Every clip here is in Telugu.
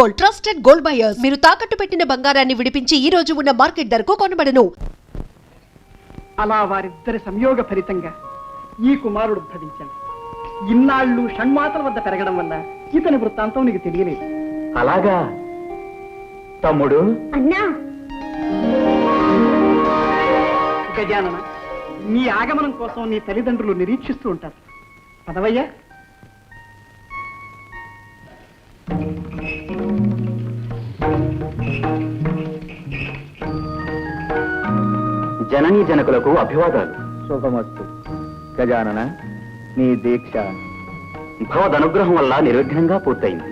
Gold, trusted gold buyers. మీరు తాకట్టు పెట్టిన బంగారాన్ని విడిపించి ఈ రోజు ఉన్న మార్కెట్ ధరకు కొనబడను. అలా వారిద్దరి సంయోగ ఫలితంగా ఈ కుమారుడు భవించాడు. ఇన్నాళ్ళు షణ్మాతల వద్ద పెరగడం వల్ల ఇతని వృత్తాంతం నీకు తెలియలేదు. అలాగా తమ్ముడు? అన్నా, గజానన, నీ ఆగమనం కోసం నీ తల్లిదండ్రులు నిరీక్షిస్తూ ఉంటారు. పదవయ్యా. జననీ జనకులకు అభివాదాలు. శుభమస్తు. గజానన, నీ దీక్ష భవదనుగ్రహం వల్ల నిర్విఘ్నంగా పూర్తయింది.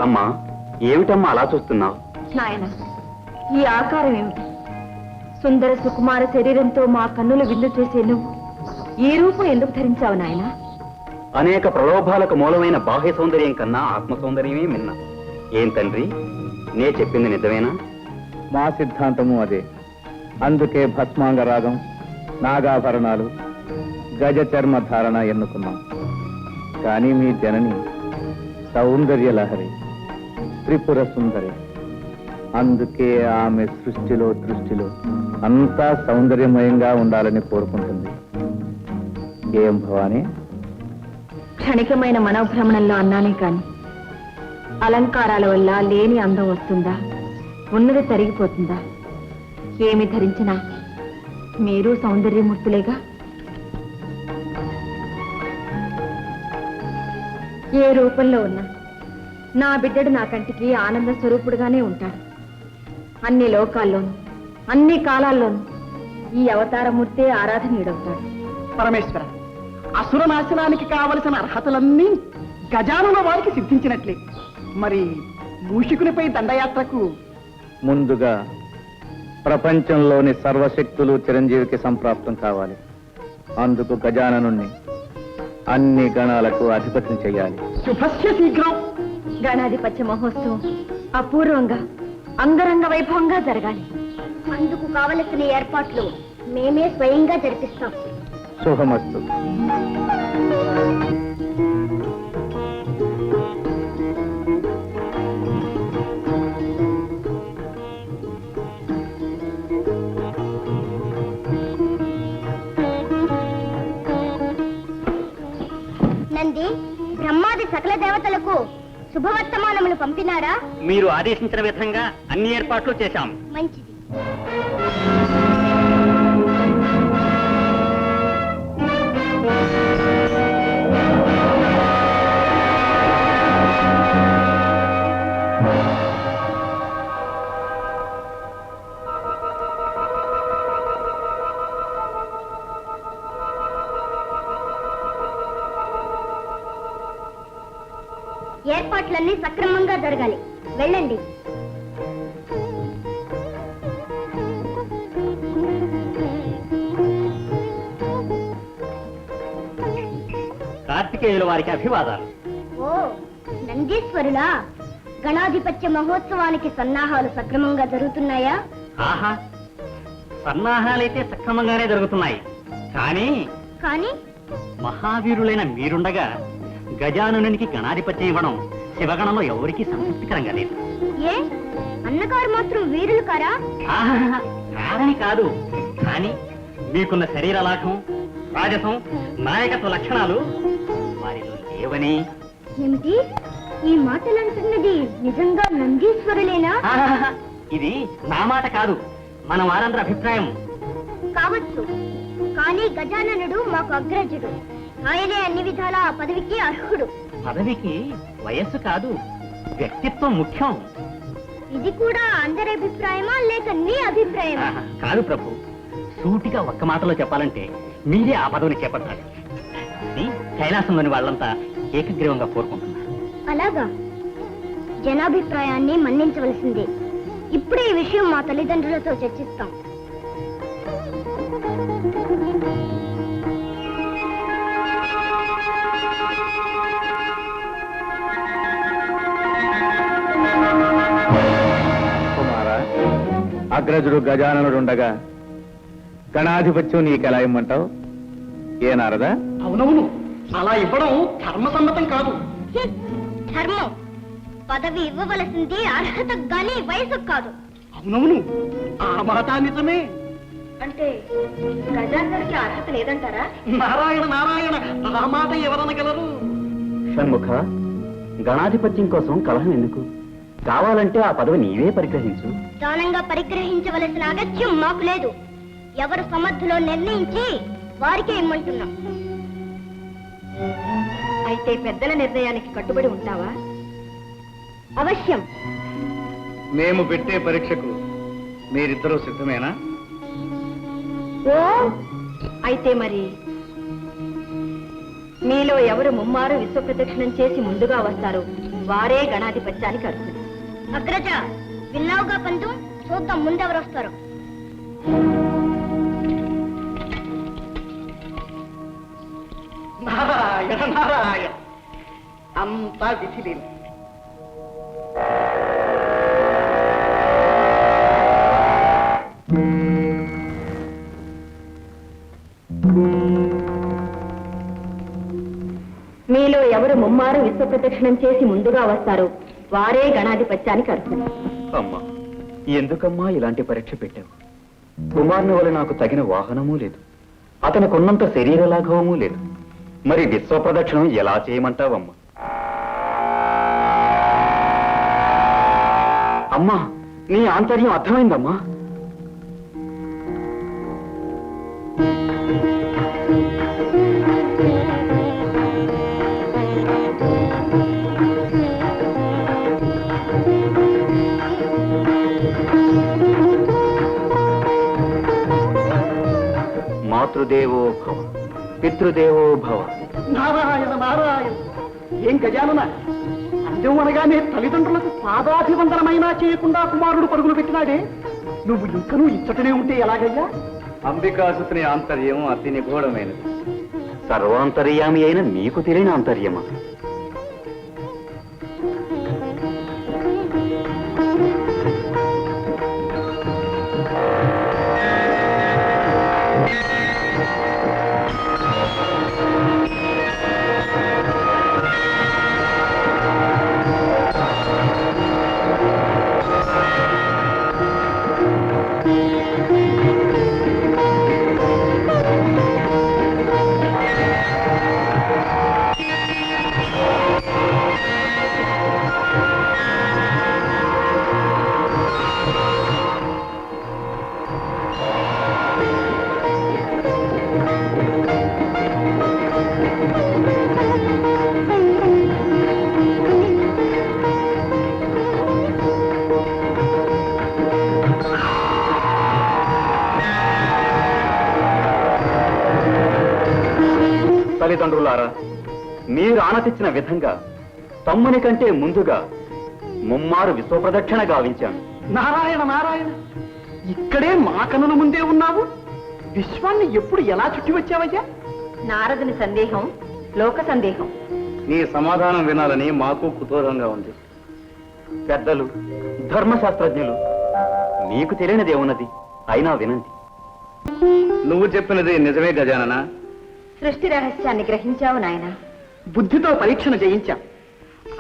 అమ్మా, ఏమిటమ్మా అలా చూస్తున్నావు? నాయన, ఈ ఆకారం ఏమిటి? సుందర సుకుమార శరీరంతో మా కన్నులు విందు చేసే నువ్వు ఈ రూపం ఎందుకు ధరించావు నాయన? అనేక ప్రలోభాలకు మూలమైన బాహ్య సౌందర్యం కన్నా ఆత్మ సౌందర్యమే మిన్న. ఏం తండ్రి, నే చెప్పింది నిజమేనా? మా సిద్ధాంతము అదే. అందుకే భస్మాంగ రాగం, నాగాభరణాలు, గజ చర్మ ధారణ ఎన్నుకున్నాం. కానీ మీ జనని సౌందర్య లహరి, త్రిపుర సుందరి. అందుకే ఆమె సృష్టిలో దృష్టిలో అంతా సౌందర్యమయంగా ఉండాలని కోరుకుంటుంది. ఏం భవాని? క్షణికమైన మనోభ్రమణంలో అన్నానే కాని అలంకారాల వల్ల లేని అందం వస్తుందా? ఉన్నది తరిగిపోతుందా? ఏమి ధరించినా మీరు సౌందర్యమూర్తులేగా. ఏ రూపంలో ఉన్నా నా బిడ్డడు నా కంటికి ఆనంద స్వరూపుడుగానే ఉంటాడు. అన్ని లోకాల్లోనూ అన్ని కాలాల్లోనూ ఈ అవతారమూర్తే ఆరాధనీయుడవుతాడు. పరమేశ్వర, అసుర నాశనానికి కావలసిన అర్హతలన్నీ గజానన వారికి సిద్ధించినట్లే. మరి మూషికునిపై దండయాత్రకు ముందుగా ప్రపంచంలోని సర్వశక్తులు చిరంజీవికి సంప్రాప్తం కావాలి. అందుకు గజాననుణ్ణి అన్ని గణాలకు అధిపతిని చెయ్యాలి. శుభస్య శీఘ్రం. గణాధిపత్య మహోత్సవం అపూర్వంగా అంగరంగ వైభవంగా జరగాలి. అందుకు కావలసిన ఏర్పాట్లు మేమే స్వయంగా జరిపిస్తాం. శుభమస్తు. నంది, బ్రహ్మాది సకల దేవతలకు శుభవర్తమానములు పంపినారా? మీరు ఆదేశించిన విధంగా అన్ని ఏర్పాట్లు చేశాం. మంచిది. ఏర్పాట్లన్నీ సక్రమంగా జరగాలి. వెళ్ళండి. కార్తికేయుల వారికి అభివాదాలు. ఓ నందీశ్వరులా, గణాధిపత్య మహోత్సవానికి సన్నాహాలు సక్రమంగా జరుగుతున్నాయా? ఆహా, సన్నాహాలైతే సక్రమంగానే జరుగుతున్నాయి. కానీ కానీ మహావీరులైన మీరుండగా గజాననునికి గణాధిపత్యం ఇవ్వడం శివగణంలో ఎవరికీ సంతృప్తికరంగా లేదు. ఏ అన్నగారు మాత్రం వీరులు కారా? ఆహా, కాదని కాదు. కానీ మీకున్న శరీర లాఘం, రాజసం, నాయకత్వ లక్షణాలు వారిలో లేవని. ఏమిటి ఈ మాటలు అంటున్నది? నిజంగా నందీశ్వరులేనా? ఆహా, ఇది నా మాట కాదు, మన వారందరి అభిప్రాయం. కావచ్చు, కానీ గజాననుడు మాకు అగ్రజుడు. ఆయనే అన్ని విధాల ఆ పదవికి అర్హుడు. పదవికి వయస్సు కాదు, వ్యక్తిత్వం ముఖ్యం. ఇది కూడా అందరి అభిప్రాయమా లేక నీ అభిప్రాయమా? ఆహా, కాదు ప్రభు, సూటిగా ఒక్క మాటలో చెప్పాలంటే మీరే ఆ పదవిని చేపట్టాలి. ఇది కైలాసంలోని వాళ్ళంతా ఏకగ్రీవంగా కోరుకుంటున్నారు. అలాగా? జనాభిప్రాయాన్ని మన్నించవలసిందే. ఇప్పుడే ఈ విషయం మా తల్లిదండ్రులతో చర్చిస్తాం. అగ్రజుడు గజాననుడుండగా గణాధిపత్యం నీకెలా ఇమ్మంటావు? ఏ నారదా? అవునవును, అలా ఇవ్వడం ధర్మసమ్మతం కాదు. హ్మ్. ధర్మం పదవి ఇవ్వవలసింది అర్హతకు గాని వయసుకు కాదు. అవునవును, ఆ మాట నిజమే. అంటే గజాందరికి అర్హత లేదంటారా? నారాయణ నారాయణ, ఆ మాట ఎవరనగలరు? షణ్ముఖ, గణాధిపత్యం కోసం కలహం ఎందుకు? కావాలంటే ఆ పదవి నీవే పరిగ్రహించు. దానంగా పరిగ్రహించవలసిన అగత్యం మాకు లేదు. ఎవరు సమర్థులో నిర్ణయించి వారికే ఇమ్మంటున్నాం. అయితే పెద్దల నిర్ణయానికి కట్టుబడి ఉంటావా? అవశ్యం. మేము పెట్టే పరీక్షకు మీరిద్దరూ సిద్ధమేనా? ఓ అయితే మరి మీలో ఎవరు ముమ్మారు విశ్వ ప్రదక్షిణం చేసి ముందుగా వస్తారు వారే గణాధిపత్యానికి అర్హులు. అగ్రజ, విన్నావుగా పంతు, చూద్దాం ముందెవరు వస్తారు. నారాయణ నారాయణ, అంతా విధి లేదు. మీలో ఎవరు ముమ్మారు విశ్వ ప్రదక్షిణం చేసి ముందుగా వస్తారు వారే గణాధిపత్యానికి అర్హులు. అమ్మా, ఎందుకమ్మా ఇలాంటి పరీక్ష పెట్టావు? కుమారుని వల్ల నాకు తగిన వాహనమూ లేదు, అతనికి ఉన్నంత శరీర లాఘవమూ లేదు. మరి విశ్వ ప్రదక్షిణం ఎలా చేయమంటావమ్మా? అమ్మా, నీ ఆంతర్యం అర్థమైందమ్మా. మాతృదేవో భవ, పితృదేవో భవ. నారాయణ నారాయణ, ఏం గజానన, అంజం అనగానే తల్లిదండ్రులకు పాదాభివందనమైనా చేయకుండా కుమారుడు పరుగులు పెట్టినాడే, నువ్వు ఇంకనూ ఇచ్చటనే ఉంటే ఎలాగయ్యా? అంబికాసుని ఆంతర్యం అతి నిగూఢమైనది. సర్వాంతర్యామి అయిన నీకు తెలియని ఆంతర్యమా? తల్లిదండ్రులారా, మీరు ఆనతిచ్చిన విధంగా తమ్ముని కంటే ముందుగా ముమ్మారు విశ్వప్రదక్షిణ గావించాను. నారాయణ నారాయణ, ఇక్కడే మా కన్నుల ముందే ఉన్నావు. విశ్వాన్ని ఎప్పుడు ఎలా చుట్టి వచ్చావయ్యా? నారదుని సందేహం లోక సందేహం. నీ సమాధానం వినాలని మాకు కుతూహలంగా ఉంది. పెద్దలు, ధర్మశాస్త్రజ్ఞులు, మీకు తెలియనిదేమున్నది, అయినా వినండి. నువ్వు చెప్పినది నిజమే గజానన. సృష్టి రహస్యాన్ని గ్రహించావు నాయన. బుద్ధితో పరీక్షణ చేయించాం.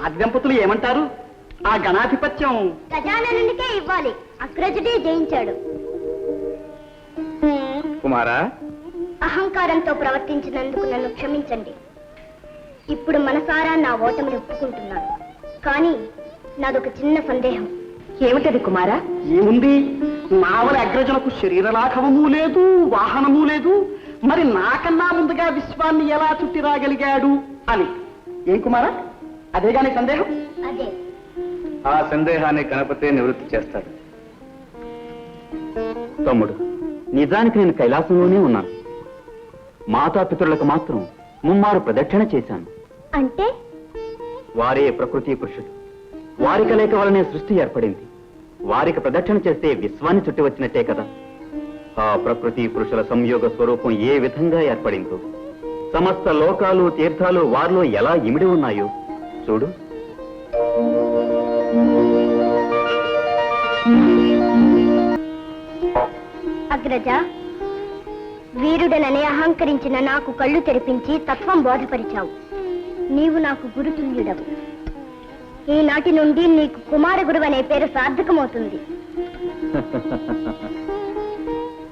ఆ దంపతులు ఏమంటారు? ఆ గణాధిపత్యం గజాననునికే ఇవ్వాలి. అగ్రజుడే జయించాడు. కుమారా, అహంకారంతో ప్రవర్తించినందుకు నన్ను క్షమించండి. ఇప్పుడు మనసారా నా ఓటమిని ఒప్పుకుంటున్నాను. కానీ నాదొక చిన్న సందేహం. ఏమిటది కుమారా? ఏముంది, నావలి అగ్రజులకు శరీరలాఘవము లేదు, వాహనము లేదు. మరి నాకన్నా ముందుగా విశ్వాన్ని ఎలా చుట్టి రాగలిగాడు అని. ఏం కుమారా, అదేగాని సందేహం? అదే. ఆ సందేహాన్ని గణపతే నివృత్తి చేస్తాడు. తమ్ముడు, నిజానికి నేను కైలాసంలోనే ఉన్నాను. మాతాపితరులకు మాత్రం ముమ్మారు ప్రదక్షిణ చేశాను. అంటే వారే ప్రకృతి పురుషుడు. వారి కలయిక వలనే సృష్టి ఏర్పడింది. వారికి ప్రదక్షిణ చేస్తే విశ్వాన్ని చుట్టి వచ్చినట్టే కదా. ఆ ప్రకృతి పురుషుల సంయోగ స్వరూపం ఏ విధంగా ఏర్పడిందో, సమస్త లోకాలు తీర్థాలు వారిలో ఎలా ఇమిడి ఉన్నాయో చూడు. అగ్రజ, వీరుడననే అహంకరించిన నాకు కళ్ళు తెరిపించి తత్వం బోధపరిచావు. నీవు నాకు గురుతుల్యుడవు. ఈనాటి నుండి నీకు కుమార గురువు అనే పేరు సార్థకమవుతుంది.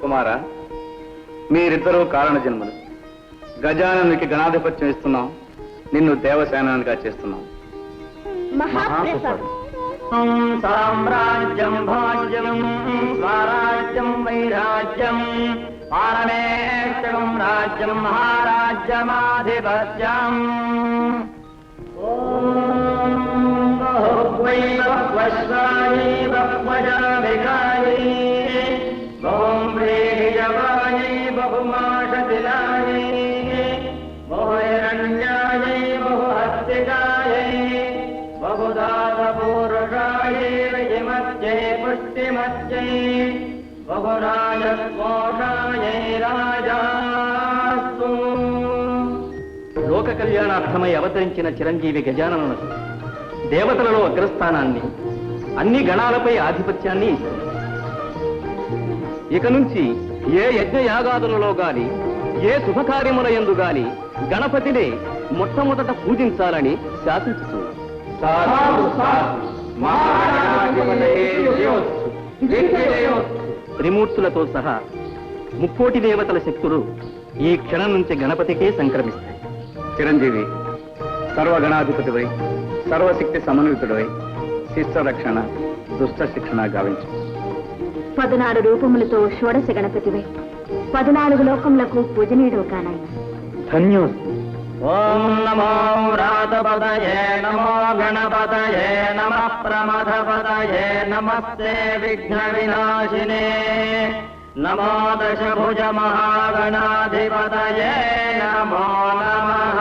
కుమార, మీరిద్దరూ కారణ జన్మలు. గజాననునికి గణాధిపత్యం ఇస్తున్నాం, నిన్ను దేవసేనానిగా చేస్తున్నాం. మహాప్రసాదం. సామ్రాజ్యం భాగ్యం స్వరాజ్యం వైరాజ్యం పారమేక్షం రాజ్యం మహారాజ్యమాధిపత్యం. లోక కళ్యాణార్థమై అవతరించిన చిరంజీవి గజాననునకు దేవతలలో అగ్రస్థానాన్ని, అన్ని గణాలపై ఆధిపత్యాన్ని ఇస్తుంది. ఇక నుంచి ఏ యజ్ఞయాగాదులలో గాని, ఏ శుభకార్యముల యందు గాని గణపతినే మొట్టమొదట పూజించాలని శాసించుతున్నారు. త్రిమూర్తులతో సహా ముక్కోటి దేవతల శక్తులు ఈ క్షణం నుంచి గణపతికే సంక్రమిస్తాయి. చిరంజీవి, సర్వగణాధిపతివై సర్వశక్తి సమన్వితుడవై శిష్ట రక్షణ దుష్ట శిక్షణ గావించు. 14 రూపములతో షోడశ గణపతివై 14 లోకములకు పూజనీయుడు కానాయి. ధన్యోస్. ఓం నమో వ్రాతపదయే నమో గణపతయే నమః ప్రమథపదయే నమస్తే విఘ్న వినాశినే నమో దశభుజ మహాగణాధిపతయే నమో నమః.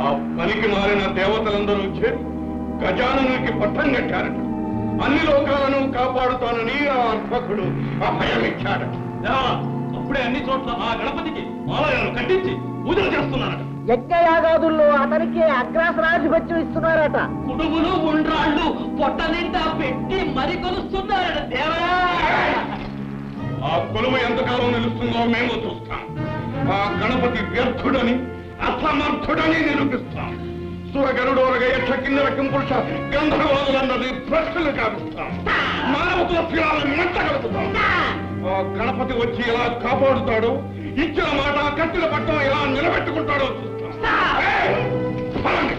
ఆ పనికి మారిన దేవతలందరూ చేరి గజాననునికి పట్టం కట్టారట. అన్ని లోకాలను కాపాడుతానని ఆ అర్భకుడు అభయమిచ్చాడట. అప్పుడే అన్ని చోట్ల ఆ గణపతికి ఆలయాలు కట్టించి పూజలు చేస్తున్నారట. యజ్ఞయాగాదుల్లో అతనికి అగ్రాసనాధిపత్యం ఇస్తున్నారట. కుడుములు ఉండ్రాళ్ళు పొట్ట నిండా పెట్టి మరి కొలుస్తున్నారట దేవా. ఆ కొలువు ఎంతకాలం నిలుస్తుందో మేము చూస్తాం. ఆ గణపతి వ్యర్థుడని అసమర్థుడని నిరూపిస్తాం. సురగరుడోరగ యక్ష కిన్నెర కింపురుష గంధర్వాదులన్నది ప్రశ్నలు కావిస్తాం. మానవతుల శిలాలను మెచ్చగలుగుతాం. ఆ గణపతి వచ్చి ఎలా కాపాడుతాడో, ఇచ్చిన మాట కట్టిన పట్టం ఎలా నిలబెట్టుకుంటాడో చూస్తాం. ఏయ్! పదండి.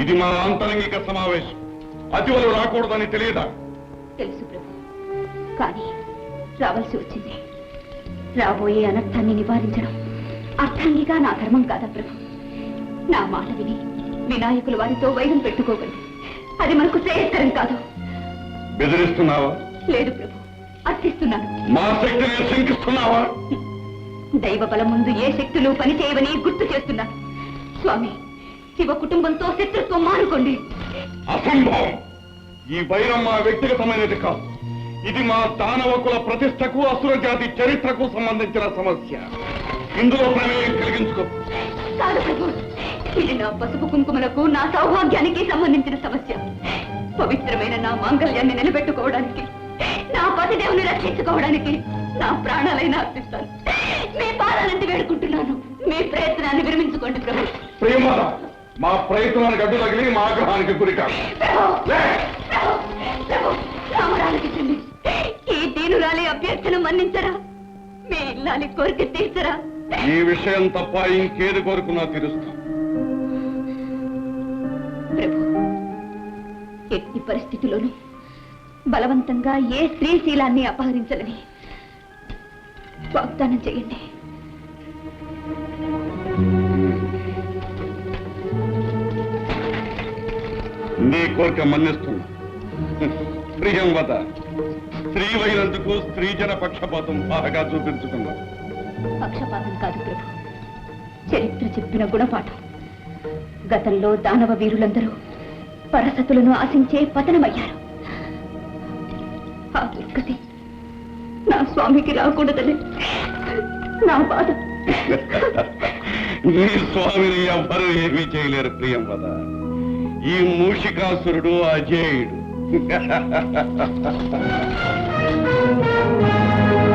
ఇది మా ఆంతరంగిక సమావేశం. అతివలు రాకూడదని తెలియదా? తెలుసు ప్రభు, కానీ రావాల్సి వచ్చింది. రాబోయే అనర్థాన్ని నివారించడం అర్థంగిగా నా ధర్మం కాదా ప్రభు? నా మాట విని వినాయకులు వారితో వైరం పెట్టుకోగలరు. అది మనకు శ్రేయస్కరం కాదు. బెదిరిస్తున్నావా? లేదు ప్రభు, అర్థిస్తున్నాను. మా శక్తిని శంకిస్తున్నావా? దైవ బలం ముందు ఏ శక్తులు పనిచేయవని గుర్తు చేస్తున్నాను. స్వామి, శివ కుటుంబంతో శత్రుత్వం మానుకోండి. అసంభవం. ఈ వైరం మా వ్యక్తిగతమైనది కాదు. ఇది మా దానవ కుల ప్రతిష్టకు, అసుర జాతి చరిత్రకు సంబంధించిన సమస్య. ఇందులో ప్రమేయం కలిగించుకో. కాదు ప్రభు, ఇది నా పసుపు కుంకుమలకు, నా సౌభాగ్యానికి సంబంధించిన సమస్య. పవిత్రమైన నా మాంగళ్యాన్ని నిలబెట్టుకోవడానికి, నా పతిదేవుని రక్షించుకోవడానికి నా ప్రాణాలైనా అర్పిస్తాను. మీ పాదాలంటే వేడుకుంటున్నాను. మీ ప్రయత్నాన్ని విరమించుకోండి ప్రభు. ప్రియమాత, మా ప్రయత్నానికి అడ్డు తగిలి మా ఆగ్రహానికి గురికాదు. రామరాలకించండి. ఈ దీనురాలి అభ్యర్థన మన్నించరా? మీ ఇల్లాలి కోరిక తీర్చరా? ఈ విషయం తప్ప ఇంకేది కోరుకున్నా తీరుస్తాం. ప్రభు, ఎట్టి పరిస్థితుల్లోనూ బలవంతంగా ఏ స్త్రీ శీలాన్ని అపహరించాలని వాగ్దానం చేయండి. నీ కోరిక మన్నిస్తున్నా. ప్రియంవత, స్త్రీవైనందుకు స్త్రీజన పక్షపాతం బాగా చూపించుకున్నా. పక్షపాతం కాదు ప్రభు, చరిత్ర చెప్పిన గుణపాఠం. గతంలో దానవ వీరులందరూ పరసతులను ఆశించే పతనమయ్యారు. ఆ దుర్గతి నా స్వామికి రాకూడదని నా బాధ. నీ స్వామిని ఎవ్వరూ ఏమీ చేయలేరు ప్రియంవద. ఈ మూషికాసురుడు అజేయుడు.